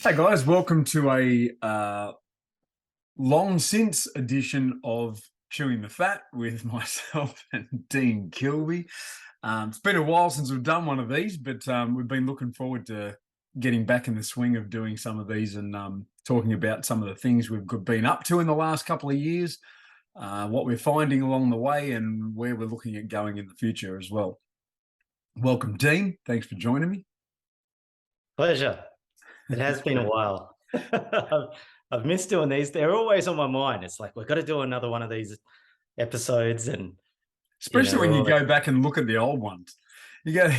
Hey guys, welcome to a long since edition of Chewing the Fat with myself and Dean Kilby. It's been a while since we've done one of these, but we've been looking forward to getting back in the swing of doing some of these and talking about some of the things we've been up to in the last couple of years, what we're finding along the way, and where we're looking at going in the future as well. Welcome, Dean. Thanks for joining me. Pleasure. It has been a while. I've missed doing these. They're always on my mind. It's like, we've got to do another one of these episodes. And especially when you go back and look at the old ones. You go,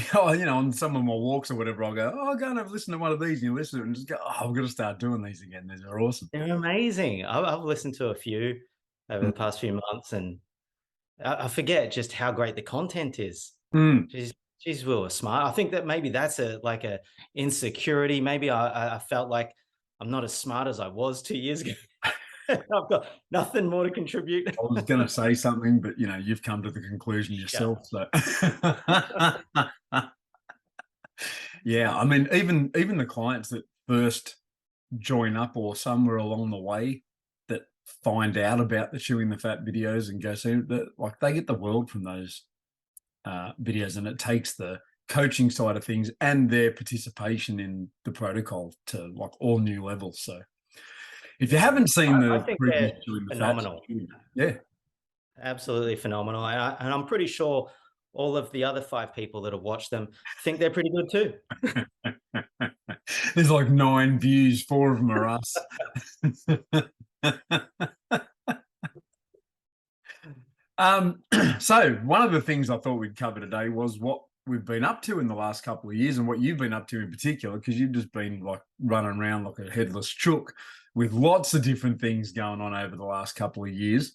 on some of my walks or whatever, I'll go, I'll go and have a listen to one of these. And you listen to it and just go, I've got to start doing these again. These are awesome. They're amazing. I've listened to a few over the past few months, and I forget just how great the content is. Geez, we were smart. I think that maybe that's a insecurity. Maybe I felt like I'm not as smart as I was 2 years ago. I've got nothing more to contribute. I was going to say something, but you've come to the conclusion yourself. So yeah, I mean, even the clients that first join up or somewhere along the way that find out about the Chewing the Fat videos and go see that, like, they get the world from those videos, and it takes the coaching side of things and their participation in the protocol to like all new levels. So if you haven't seen I think they're phenomenal. Yeah, absolutely phenomenal. And I'm pretty sure all of the other 5 people that have watched them think they're pretty good too. There's like 9 views, 4 of them are us. So one of the things I thought we'd cover today was what we've been up to in the last couple of years, and what you've been up to in particular, because you've just been like running around like a headless chook with lots of different things going on over the last couple of years.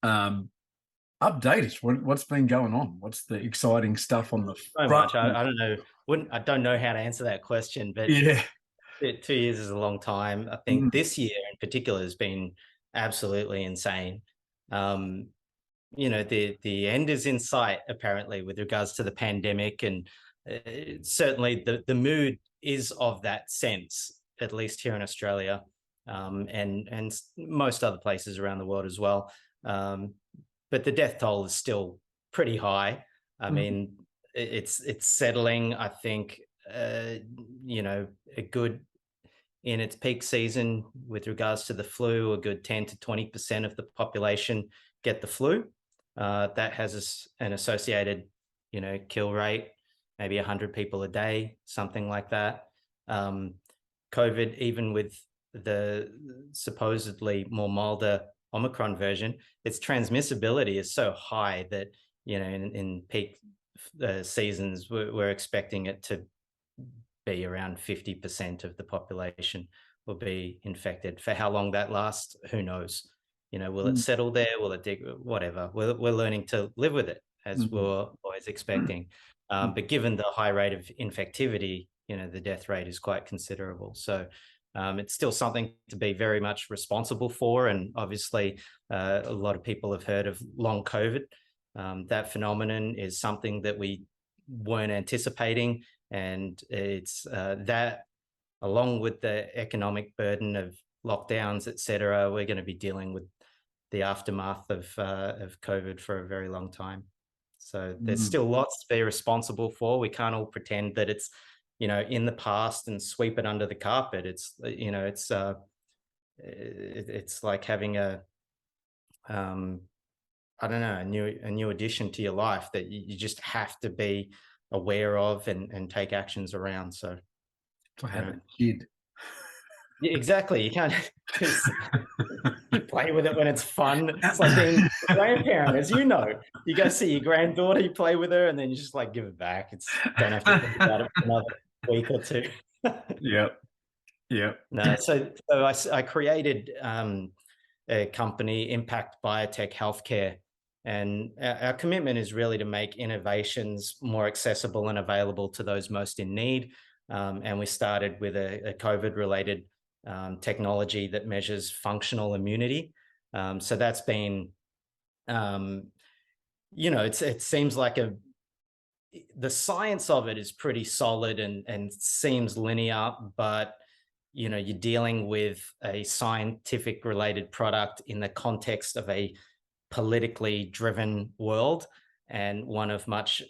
Update us. What's been going on? What's the exciting stuff on the so front? much. I don't know. I don't know how to answer that question, but yeah, 2 years is a long time. I think this year in particular has been absolutely insane. The end is in sight, apparently, with regards to the pandemic, and certainly the mood is of that sense, at least here in Australia, and most other places around the world as well. But the death toll is still pretty high. I mean, it's settling, I think, a good, in its peak season with regards to the flu, a good 10 to 20% of the population get the flu. That has an associated, kill rate, maybe 100 people a day, something like that. COVID, even with the supposedly more milder Omicron version, its transmissibility is so high that, in peak seasons, we're expecting it to be around 50% of the population will be infected. For how long that lasts, who knows? Will it settle there? Will it whatever? We're learning to live with it, as we're always expecting. But given the high rate of infectivity, the death rate is quite considerable. So it's still something to be very much responsible for. And obviously, a lot of people have heard of long COVID. That phenomenon is something that we weren't anticipating. And it's that, along with the economic burden of lockdowns, et cetera, we're going to be dealing with the aftermath of COVID for a very long time. So there's still lots to be responsible for. We can't all pretend that it's, in the past and sweep it under the carpet. It's, it's like having a new addition to your life that you just have to be aware of and take actions around. So it's like having a kid. Yeah, exactly. You can't just you play with it when it's fun. It's like being a grandparent, as you know. You go see your granddaughter, you play with her, and then you just like give it back. Don't have to think about it for another week or 2. Yep. No, so I created a company, Impact Biotech Healthcare, and our commitment is really to make innovations more accessible and available to those most in need. And we started with a COVID-related technology that measures functional immunity. So that's been, it seems like the science of it is pretty solid and seems linear, but you're dealing with a scientific related product in the context of a politically driven world and one of much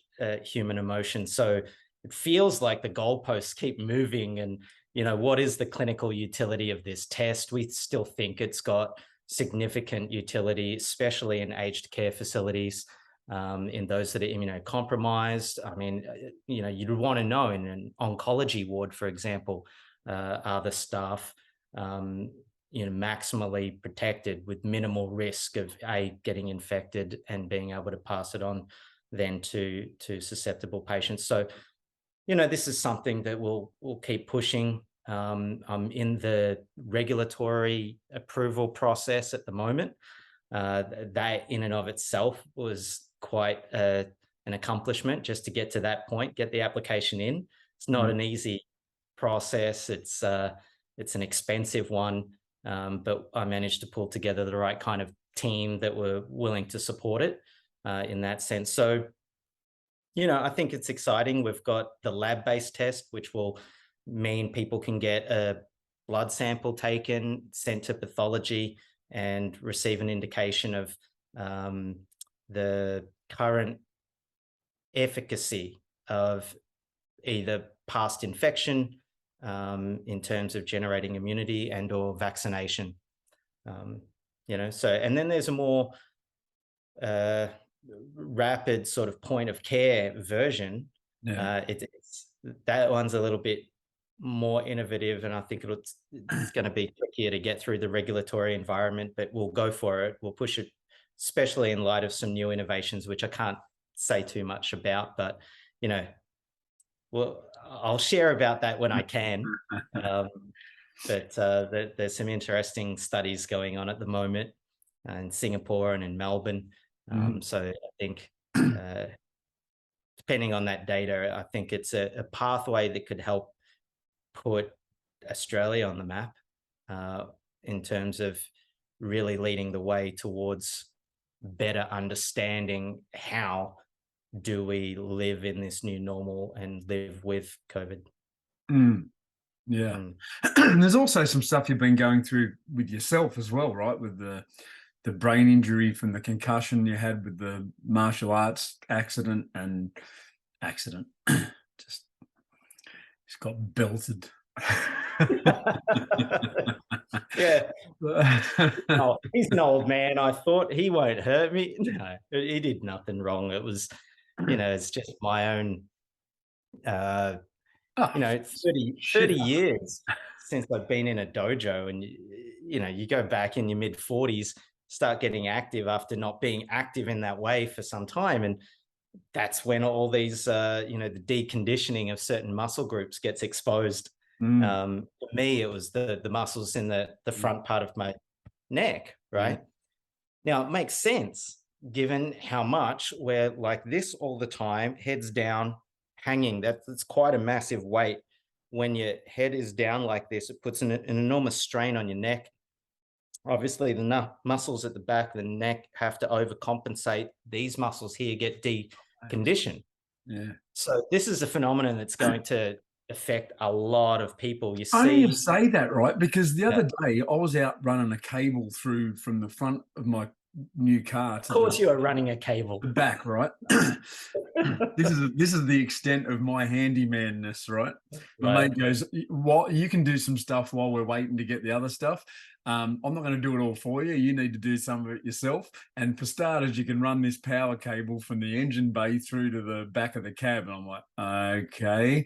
human emotion. So it feels like the goalposts keep moving. And, what is the clinical utility of this test? We still think it's got significant utility, especially in aged care facilities, in those that are immunocompromised. I mean, you'd want to know in an oncology ward, for example, are the staff maximally protected with minimal risk of getting infected and being able to pass it on then to susceptible patients. So, this is something that we'll keep pushing. I'm in the regulatory approval process at the moment. That in and of itself was quite an accomplishment just to get to that point, get the application in. It's not an easy process. It's an expensive one, but I managed to pull together the right kind of team that were willing to support it in that sense. So, I think it's exciting. We've got the lab-based test, which will mean people can get a blood sample taken, sent to pathology, and receive an indication of the current efficacy of either past infection in terms of generating immunity and or vaccination. So, and then there's a more rapid sort of point of care version. That one's a little bit more innovative, and I think it's going to be trickier to get through the regulatory environment, but we'll go for it. We'll push it, especially in light of some new innovations, which I can't say too much about, but, well, I'll share about that when I can. But there's some interesting studies going on at the moment in Singapore and in Melbourne. So I think depending on that data, I think it's a pathway that could help put Australia on the map in terms of really leading the way towards better understanding how do we live in this new normal and live with COVID. Yeah. There's also some stuff you've been going through with yourself as well, right? With the brain injury from the concussion you had with the martial arts accident just got belted. Yeah. Oh, he's an old man. I thought he won't hurt me. No, he did nothing wrong. It was, it's just my own 30 years since I've been in a dojo, and you go back in your mid-40s, start getting active after not being active in that way for some time, and that's when all these the deconditioning of certain muscle groups gets exposed. For me, it was the muscles in the front part of my neck, right? Now it makes sense given how much we're like this all the time, heads down, hanging. That's quite a massive weight. When your head is down like this, it puts an enormous strain on your neck. Obviously, the muscles at the back of the neck have to overcompensate. These muscles here get deconditioned. Yeah. So this is a phenomenon that's going to affect a lot of people. Funny you say that, right? Because the other day I was out running a cable through from the front of my new car to of course you are running a cable the back, right? This is the extent of my handymanness, right? My mate goes, "What, you can do some stuff while we're waiting to get the other stuff. I'm not going to do it all for you. You need to do some of it yourself. And for starters, you can run this power cable from the engine bay through to the back of the cab." And I'm like, okay.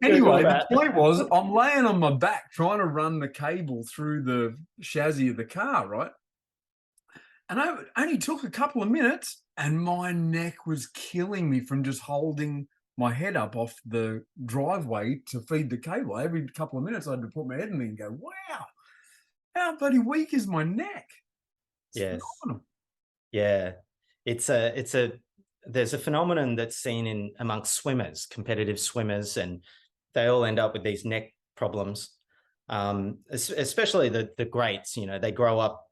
Anyway, the point was, I'm laying on my back trying to run the cable through the chassis of the car, right? And it only took a couple of minutes, and my neck was killing me from just holding my head up off the driveway to feed the cable. Every couple of minutes, I had to put my head in there and go, wow, how bloody weak is my neck? Yes. Yeah. There's a phenomenon that's seen amongst swimmers, competitive swimmers, and they all end up with these neck problems. Especially the greats, they grow up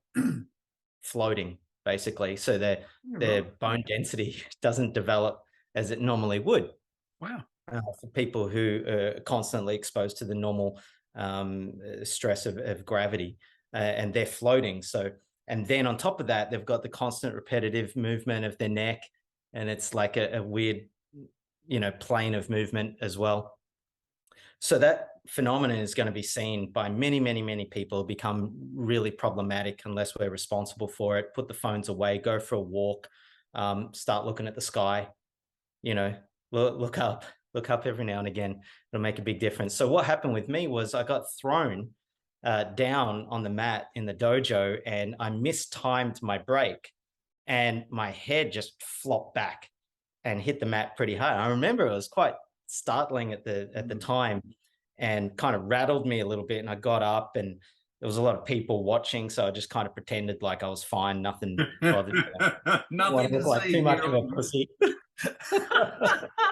floating basically. So their bone density doesn't develop as it normally would. Wow. for people who are constantly exposed to the normal stress of gravity, and they're floating. So, and then on top of that, they've got the constant repetitive movement of their neck, and it's like a weird, plane of movement as well. So that phenomenon is going to be seen by many, many, many people, become really problematic unless we're responsible for it. Put the phones away, go for a walk, start looking at the sky, look up, every now and again. It'll make a big difference. So what happened with me was I got thrown down on the mat in the dojo, and I mistimed my break, and my head just flopped back and hit the mat pretty hard. I remember it was quite startling at the time, and kind of rattled me a little bit. And I got up, and there was a lot of people watching, so I just kind of pretended like I was fine, nothing bothered me. Nothing to like see. too much of a pussy.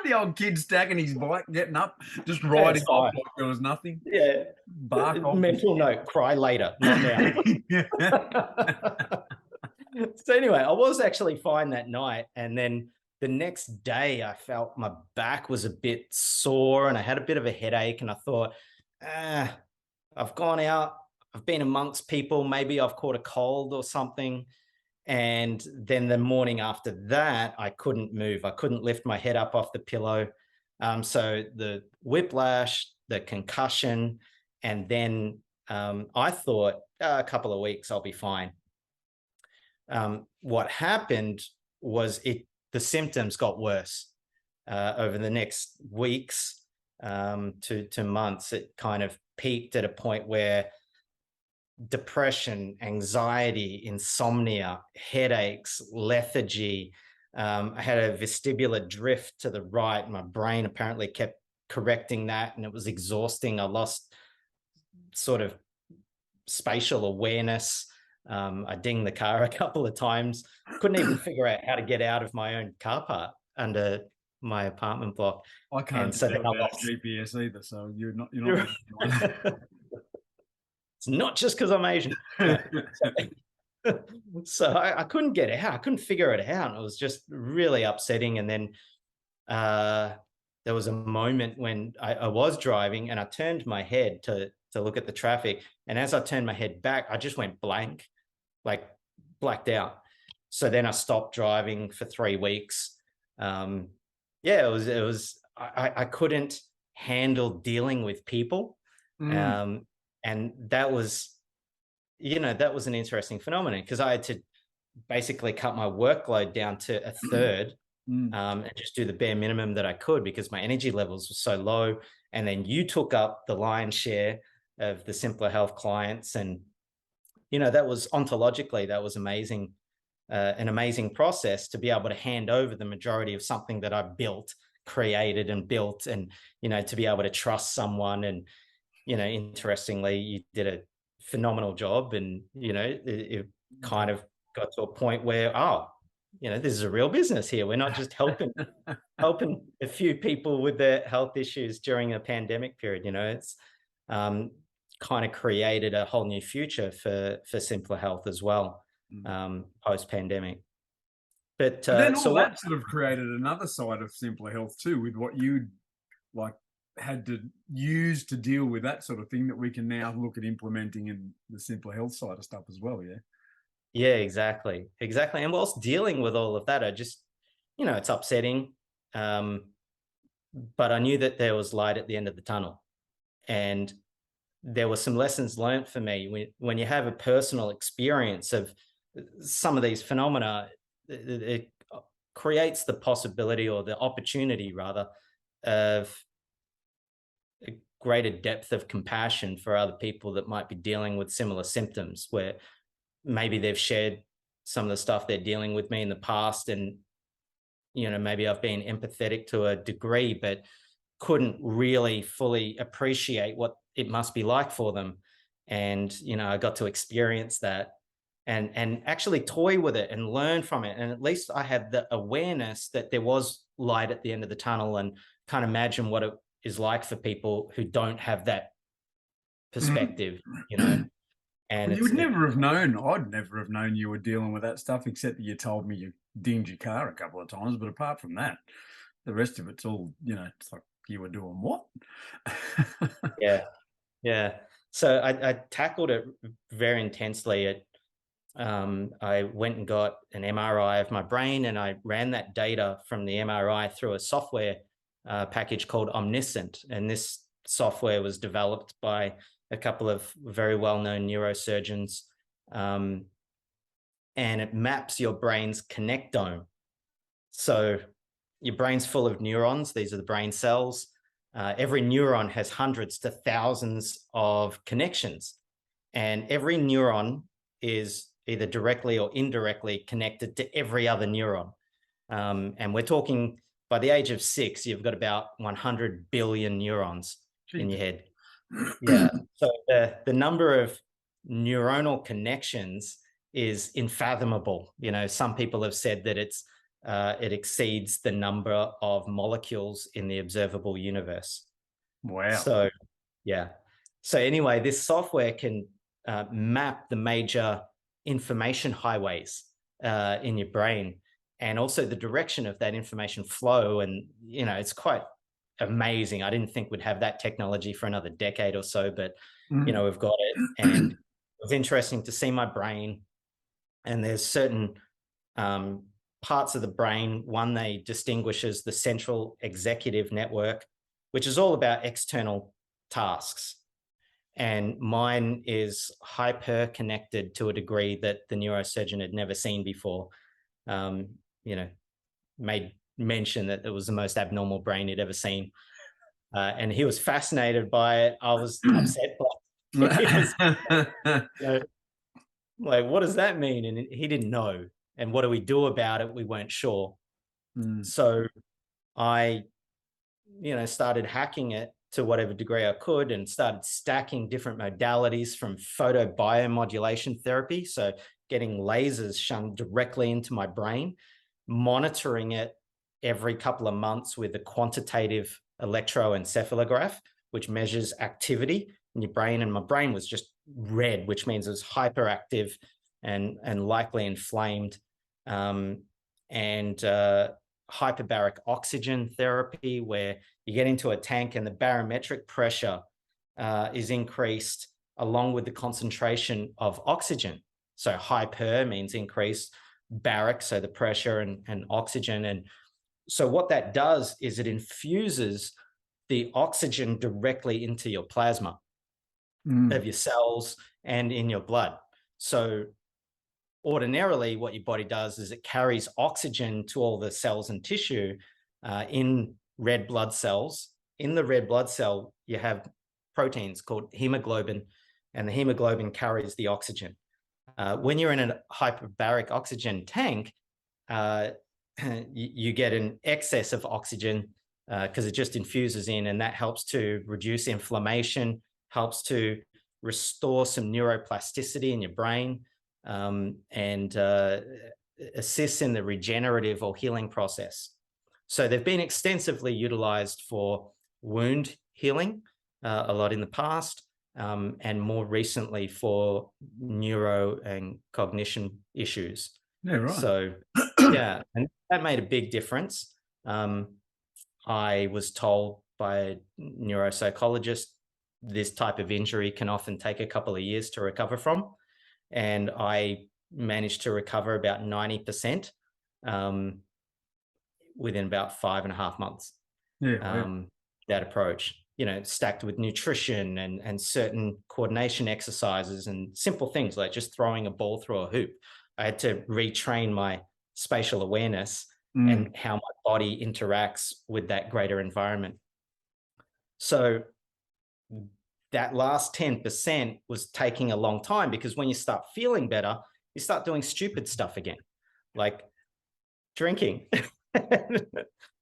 The old kid stacking his bike, getting up, just riding off like there was nothing. Yeah. Bark off. Mental note: cry later, not now. So anyway, I was actually fine that night, and then the next day I felt my back was a bit sore and I had a bit of a headache, and I thought, I've gone out, I've been amongst people, maybe I've caught a cold or something. And then the morning after that, I couldn't move. I couldn't lift my head up off the pillow. So the whiplash, the concussion, and then I thought a couple of weeks, I'll be fine. What happened was the symptoms got worse over the next weeks to months. It kind of peaked at a point where depression, anxiety, insomnia, headaches, lethargy. I had a vestibular drift to the right. My brain apparently kept correcting that, and it was exhausting. I lost sort of spatial awareness. I dinged the car a couple of times. Couldn't even figure out how to get out of my own car park under my apartment block. I can't so tell about GPS either, so you're not. It's not just because I'm Asian. So I couldn't get out. I couldn't figure it out. It was just really upsetting. And then there was a moment when I was driving, and I turned my head to look at the traffic. And as I turned my head back, I just went blank, like blacked out. So then I stopped driving for 3 weeks. It was I couldn't handle dealing with people. And that was, that was an interesting phenomenon, because I had to basically cut my workload down to a third, and just do the bare minimum that I could, because my energy levels were so low. And then you took up the lion's share of the Simplr Health clients. And, that was ontologically, that was amazing, an amazing process to be able to hand over the majority of something that I created and built, and, to be able to trust someone. And, interestingly, you did a phenomenal job, and, it kind of got to a point where, this is a real business here. We're not just helping a few people with their health issues during a pandemic period. It's kind of created a whole new future for Simplr Health as well, post-pandemic. But then all that sort of created another side of Simplr Health too, with what you had to use to deal with that sort of thing that we can now look at implementing in the Simplr Health side of stuff as well. Yeah, exactly. And whilst dealing with all of that, I just, it's upsetting. But I knew that there was light at the end of the tunnel, and there were some lessons learned for me. When you have a personal experience of some of these phenomena, it creates the possibility, or the opportunity rather, of a greater depth of compassion for other people that might be dealing with similar symptoms, where maybe they've shared some of the stuff they're dealing with me in the past, and maybe I've been empathetic to a degree, but couldn't really fully appreciate what it must be like for them. And I got to experience that, and actually toy with it and learn from it. And at least I had the awareness that there was light at the end of the tunnel, and can't imagine what it is like for people who don't have that perspective, And you would never have known. I'd never have known you were dealing with that stuff, except that you told me you dinged your car a couple of times. But apart from that, the rest of it's all, it's like you were doing what? Yeah. Yeah. So I tackled it very intensely. I went and got an MRI of my brain, and I ran that data from the MRI through a software package called Omniscient. And this software was developed by a couple of very well-known neurosurgeons. And it maps your brain's connectome. So your brain's full of neurons. These are the brain cells. Every neuron has hundreds to thousands of connections, and every neuron is either directly or indirectly connected to every other neuron. And we're talking, by the age of 6, you've got about 100 billion neurons in your head. Yeah. So the number of neuronal connections is unfathomable. You know, some people have said that it exceeds the number of molecules in the observable universe. Wow. So, yeah. So anyway, this software can map the major information highways in your brain, and also the direction of that information flow. And, you know, it's quite amazing. I didn't think we'd have that technology for another decade or so, but, you know, we've got it. And it was interesting to see my brain. And there's certain parts of the brain. One they distinguish as the central executive network, which is all about external tasks. And mine is hyper connected to a degree that the neurosurgeon had never seen before. You know, made mention that it was the most abnormal brain he'd ever seen. And he was fascinated by it. I was upset by it. You know, like, what does that mean? And he didn't know. And what do we do about it? We weren't sure. So I, you know, started hacking it to whatever degree I could, and started stacking different modalities from photobiomodulation therapy. So getting lasers shunned directly into my brain, monitoring it every couple of months with a quantitative electroencephalograph, which measures activity in your brain. And my brain was just red, which means it was hyperactive and likely inflamed. Hyperbaric oxygen therapy, where you get into a tank and the barometric pressure is increased along with the concentration of oxygen. So hyper means increased, baric, so the pressure and oxygen. And so what that does is it infuses the oxygen directly into your plasma of your cells and in your blood. So ordinarily, what your body does is it carries oxygen to all the cells and tissue in red blood cells. In the red blood cell, you have proteins called hemoglobin, and the hemoglobin carries the oxygen. When you're in a hyperbaric oxygen tank, you get an excess of oxygen because it just infuses in, and that helps to reduce inflammation, helps to restore some neuroplasticity in your brain, and assists in the regenerative or healing process. So they've been extensively utilized for wound healing a lot in the past, and more recently for neuro and cognition issues. Yeah, right. So yeah, and that made a big difference. I was told by a neuropsychologist this type of injury can often take a couple of years to recover from. And I managed to recover about 90% within about 5.5 months. Yeah, that approach, you know, stacked with nutrition and certain coordination exercises and simple things like just throwing a ball through a hoop. I had to retrain my spatial awareness and how my body interacts with that greater environment. So that last 10% was taking a long time, because when you start feeling better, you start doing stupid stuff again, like drinking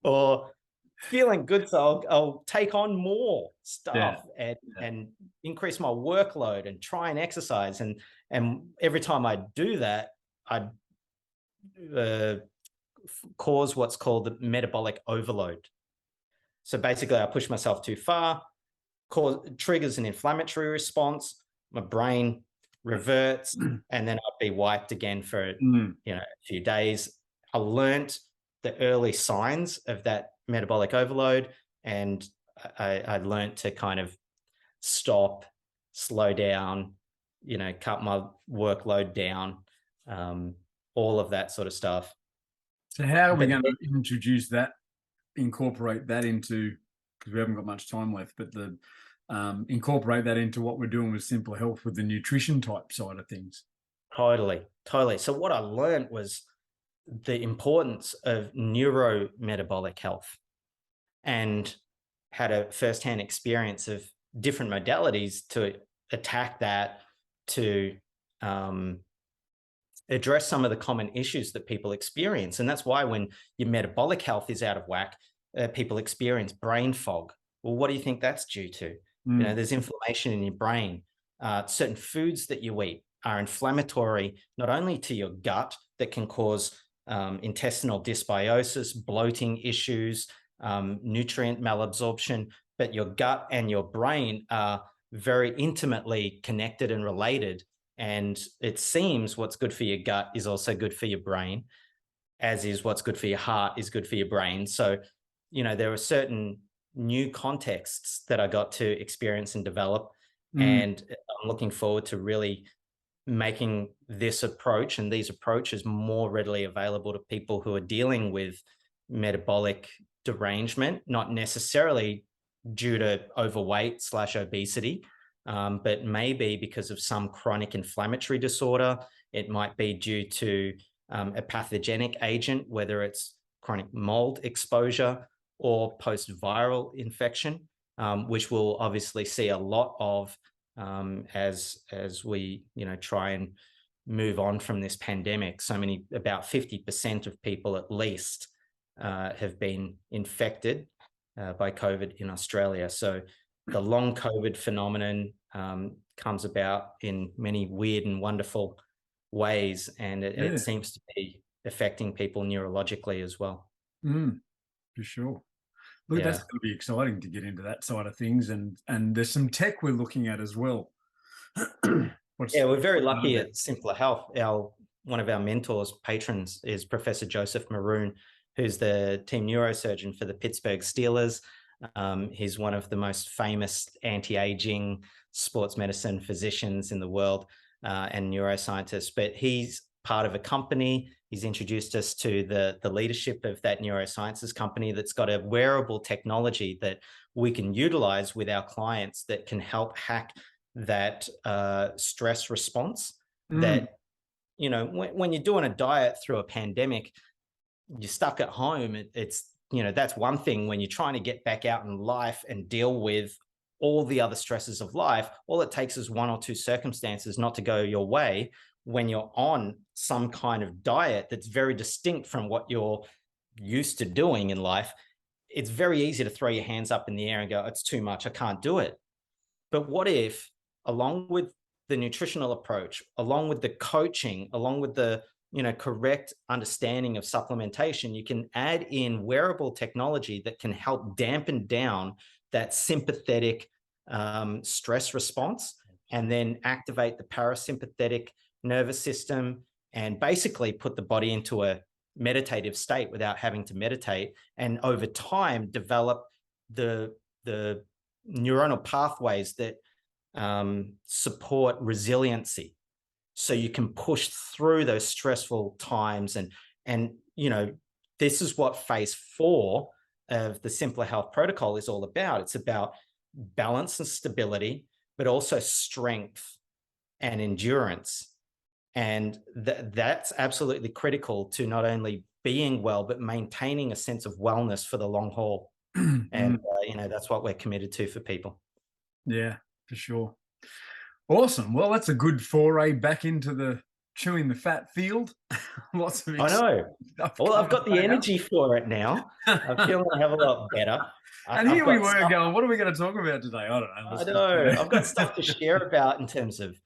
or feeling good. So I'll take on more stuff and increase my workload and try and exercise. And every time I do that, I'd cause what's called the metabolic overload. So basically I push myself too far, triggers an inflammatory response, my brain reverts, and then I'd be wiped again for a few days. I learned the early signs of that metabolic overload, and I learned to kind of stop, slow down, cut my workload down, all of that sort of stuff. So how are we But going to introduce that, incorporate that into, because we haven't got much time left, but incorporate that into what we're doing with Simplr Health with the nutrition type side of things? Totally. So what I learned was the importance of neurometabolic health, and had a firsthand experience of different modalities to attack that, to address some of the common issues that people experience. And that's why when your metabolic health is out of whack, people experience brain fog. Well, what do you think that's due to? There's inflammation in your brain. Certain foods that you eat are inflammatory, not only to your gut, that can cause intestinal dysbiosis, bloating issues, nutrient malabsorption, but your gut and your brain are very intimately connected and related. And it seems what's good for your gut is also good for your brain, as is what's good for your heart is good for your brain. So, there are certain new contexts that I got to experience and develop. And I'm looking forward to really making this approach and these approaches more readily available to people who are dealing with metabolic derangement, not necessarily due to overweight/obesity, but maybe because of some chronic inflammatory disorder. It might be due to a pathogenic agent, whether it's chronic mold exposure or post-viral infection, which we'll obviously see a lot of as we try and move on from this pandemic. About 50% of people at least have been infected by COVID in Australia. So the long COVID phenomenon comes about in many weird and wonderful ways, and it seems to be affecting people neurologically as well. For sure. Look, that's going to be exciting to get into that side of things, and there's some tech we're looking at as well. We're very lucky at Simplr Health. One of our mentors, patrons, is Professor Joseph Maroon, who's the team neurosurgeon for the Pittsburgh Steelers. He's one of the most famous anti-aging sports medicine physicians in the world, and neuroscientist. But he's part of a company. He's introduced us to the leadership of that neurosciences company that's got a wearable technology that we can utilize with our clients that can help hack that stress response. That, when you're doing a diet through a pandemic, you're stuck at home. It's that's one thing. When you're trying to get back out in life and deal with all the other stresses of life, all it takes is one or two circumstances not to go your way. When you're on some kind of diet that's very distinct from what you're used to doing in life, it's very easy to throw your hands up in the air and go, it's too much, I can't do it. But what if, along with the nutritional approach, along with the coaching, along with the correct understanding of supplementation, you can add in wearable technology that can help dampen down that sympathetic stress response, and then activate the parasympathetic nervous system, and basically put the body into a meditative state without having to meditate, and over time develop the neuronal pathways that support resiliency, so you can push through those stressful times. And this is what phase 4 of the Simplr Health protocol is all about. It's about balance and stability, but also strength and endurance. And that's absolutely critical to not only being well, but maintaining a sense of wellness for the long haul. And, that's what we're committed to for people. Yeah, for sure. Awesome. Well, that's a good foray back into the chewing the fat field. Lots of stuff. Well, I've got the energy for it now. I feel I have a lot better. And here we were going, what are we going to talk about today? I don't know. I know. I've got stuff to share about in terms of,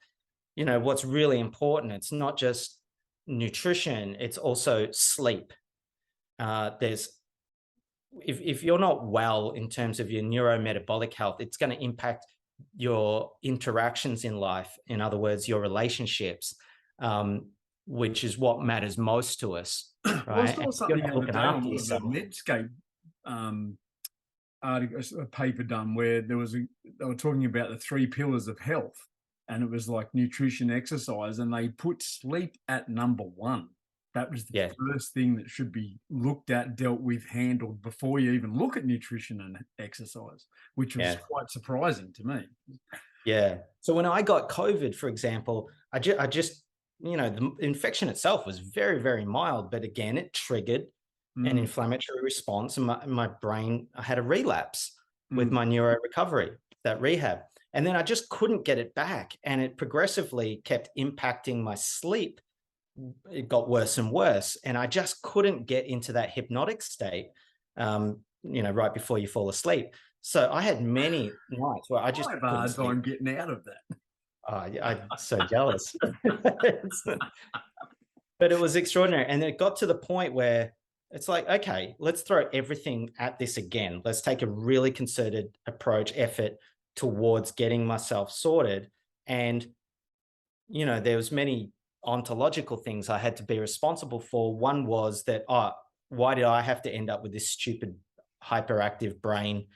what's really important. It's not just nutrition, it's also sleep. If you're not well in terms of your neurometabolic health, it's going to impact your interactions in life. In other words, your relationships, which is what matters most to us. Right? Well, I saw something the other day on the Netscape article, a paper done where they were talking about the 3 pillars of health, and it was like nutrition, exercise, and they put sleep at number 1. That was the first thing that should be looked at, dealt with, handled before you even look at nutrition and exercise, which was quite surprising to me. Yeah. So when I got COVID, for example, I just, the infection itself was very, very mild, but again, it triggered an inflammatory response, and my brain, I had a relapse with my neuro recovery, that rehab. And then I just couldn't get it back. And it progressively kept impacting my sleep. It got worse and worse. And I just couldn't get into that hypnotic state, right before you fall asleep. So I had many nights where I just couldn't sleep. I'm getting out of that. I'm so jealous. But it was extraordinary. And it got to the point where it's like, okay, let's throw everything at this again. Let's take a really concerted effort towards getting myself sorted. And, there was many ontological things I had to be responsible for. One was that, why did I have to end up with this stupid hyperactive brain,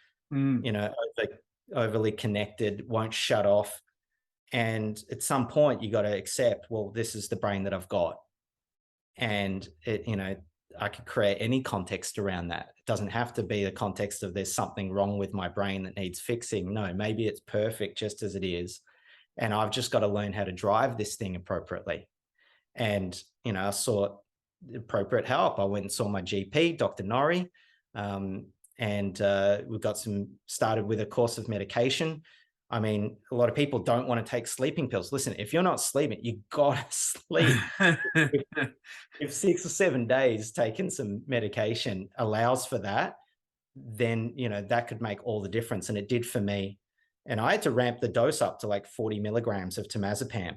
overly connected, won't shut off. And at some point you got to accept, well, this is the brain that I've got. And I could create any context around that. It doesn't have to be the context of there's something wrong with my brain that needs fixing. No, maybe it's perfect just as it is. And I've just got to learn how to drive this thing appropriately. And, I sought appropriate help. I went and saw my GP, Dr. Norrie, and we got started with a course of medication. I mean, a lot of people don't want to take sleeping pills. Listen, if you're not sleeping, you got to sleep. if 6 or 7 days taking some medication allows for that, then, that could make all the difference. And it did for me. And I had to ramp the dose up to like 40 milligrams of temazepam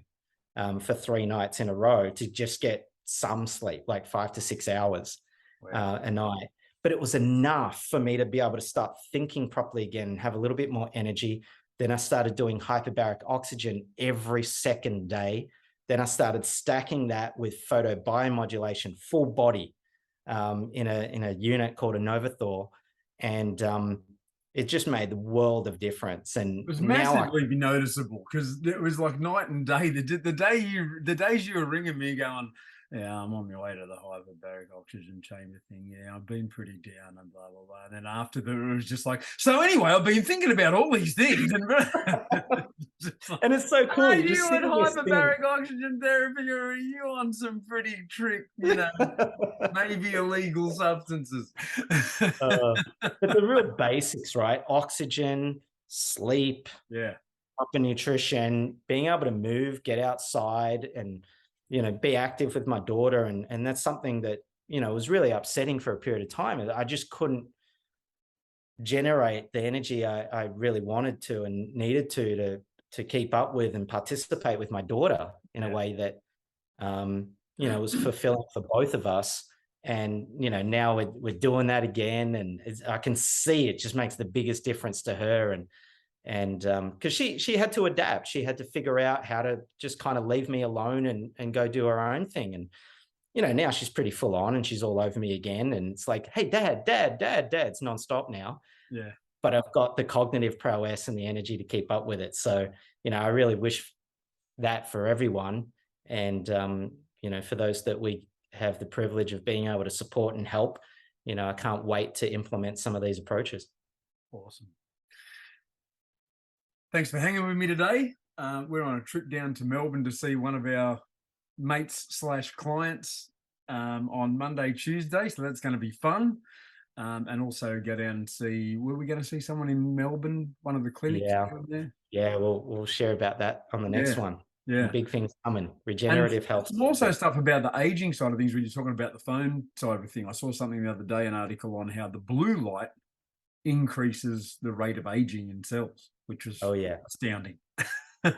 for 3 nights in a row to just get some sleep, like 5 to 6 hours a night. But it was enough for me to be able to start thinking properly again and have a little bit more energy. Then I started doing hyperbaric oxygen every second day. Then I started stacking that with photobiomodulation, full body, in a unit called a Novathor. And it just made the world of difference. And it was massively noticeable, because it was like night and day. The days you were ringing me going, yeah, I'm on my way to the hyperbaric oxygen chamber thing. Yeah, I've been pretty down and blah, blah, blah. And then after that, it was just like, so anyway, I've been thinking about all these things. And, and it's so cool. Are you on hyperbaric oxygen therapy, or are you on some pretty trick, maybe illegal substances? But the real basics, right? Oxygen, sleep, proper nutrition, being able to move, get outside, and be active with my daughter. And that's something that, was really upsetting for a period of time. I just couldn't generate the energy I really wanted to and needed to keep up with and participate with my daughter in a way that, was fulfilling for both of us. And, now we're doing that again. And I can see it just makes the biggest difference to her. And because she had to adapt. She had to figure out how to just kind of leave me alone and go do her own thing. And, now she's pretty full on and she's all over me again. And it's like, hey, dad, it's nonstop now. Yeah. But I've got the cognitive prowess and the energy to keep up with it. So, I really wish that for everyone. And, for those that we have the privilege of being able to support and help, I can't wait to implement some of these approaches. Awesome. Thanks for hanging with me today. We're on a trip down to Melbourne to see one of our mates/clients on Monday, Tuesday. So that's going to be fun. And also go down and see, were we going to see someone in Melbourne, one of the clinics? Yeah, we'll share about that on the next one. Yeah. Big things coming, regenerative health. There's also stuff about the aging side of things when you're talking about the phone side of the thing. I saw something the other day, an article on how the blue light increases the rate of aging in cells, which was astounding.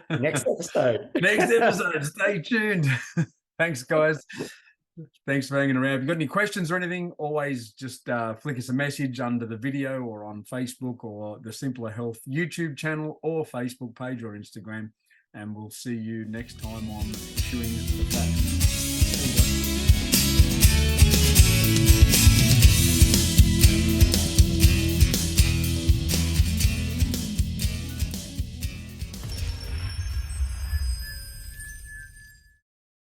Next episode. Stay tuned. Thanks, guys. Thanks for hanging around. If you've got any questions or anything, always just flick us a message under the video or on Facebook or the Simplr Health YouTube channel or Facebook page or Instagram. And we'll see you next time on Chewing the Fat.